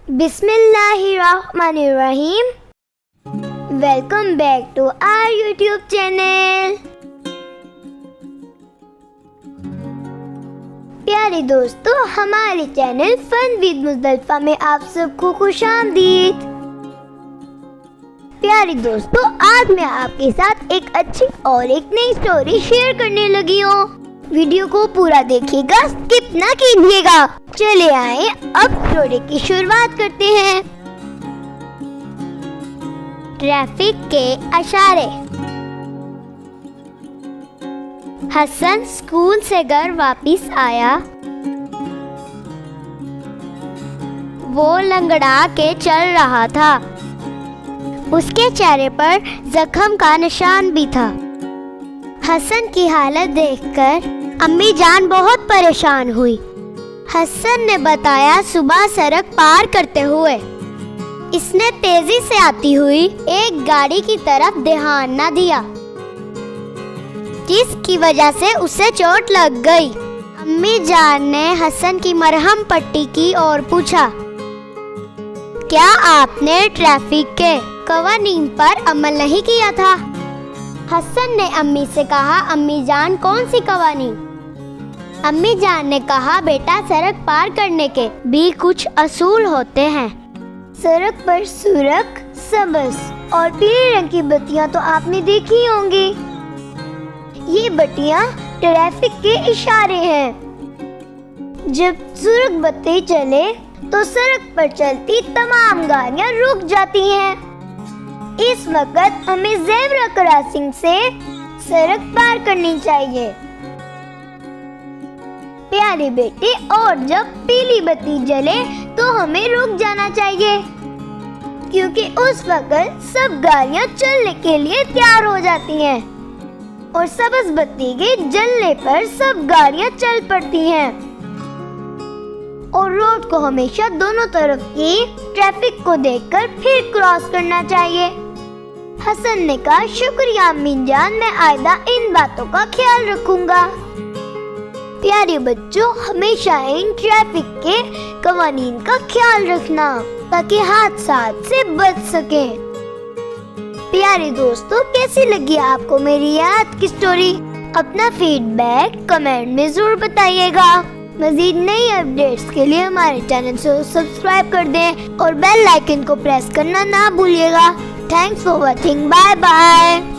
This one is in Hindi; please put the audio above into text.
बिस्मिल्लाहिर्रहमानिर्रहीम। Welcome back to our YouTube channel. प्यारे दोस्तों, हमारे चैनल फन विद मुज़्दलिफ़ा में आप सबको खुशामदीद। प्यारे दोस्तों, आज मैं आपके साथ एक अच्छी और एक नई स्टोरी शेयर करने लगी हूँ। वीडियो को पूरा देखिएगा, स्किप ना कीजिएगा। चले आए अब स्टोरी की शुरुआत करते हैं। ट्रैफिक के इशारे। हसन स्कूल से घर वापस आया। वो लंगड़ा के चल रहा था। उसके चेहरे पर जख्म का निशान भी था। हसन की हालत देखकर अम्मी जान बहुत परेशान हुई। हसन ने बताया, सुबह सड़क पार करते हुए इसने तेजी से आती हुई एक गाड़ी की तरफ ध्यान न दिया, जिसकी वजह से उसे चोट लग गई। अम्मी जान ने हसन की मरहम पट्टी की और पूछा, क्या आपने ट्रैफिक के कवानीन पर अमल नहीं किया था? हसन ने अम्मी से कहा, अम्मी जान कौन सी कवानीन? अम्मी जान ने कहा, बेटा सड़क पार करने के भी कुछ असूल होते हैं। सड़क पर सुरख, सबज और पीले रंग की बत्तियां तो आपने देखी होंगी। ये बत्तियां ट्रैफिक के इशारे हैं। जब सुरख बत्ती चले तो सड़क पर चलती तमाम गाड़ियां रुक जाती हैं। इस वक्त हमें ज़ेब्रा क्रॉसिंग से सड़क पार करनी चाहिए प्यारे बेटे, और जब पीली बत्ती जले तो हमें रुक जाना चाहिए, क्योंकि उस वक्त सब गाड़ियां चलने के लिए तैयार हो जाती हैं और सबज बत्ती के जलने पर सब गाड़ियां चल पड़ती हैं। और रोड को हमेशा दोनों तरफ की ट्रैफिक को देखकर फिर क्रॉस करना चाहिए। हसन ने कहा, शुक्रिया अम्मी जान, मैं आइंदा इन बातों का ख्याल रखूंगा। प्यारे बच्चों, हमेशा इन ट्रैफिक के कवानीन का ख्याल रखना ताकि हादसा से बच सके। प्यारे दोस्तों, कैसी लगी आपको मेरी आज की स्टोरी? अपना फीडबैक कमेंट में जरूर बताइएगा। मजीद नई अपडेट्स के लिए हमारे चैनल को सब्सक्राइब कर दें और बेल आइकन को प्रेस करना ना भूलिएगा। Thanks for watching. Bye bye.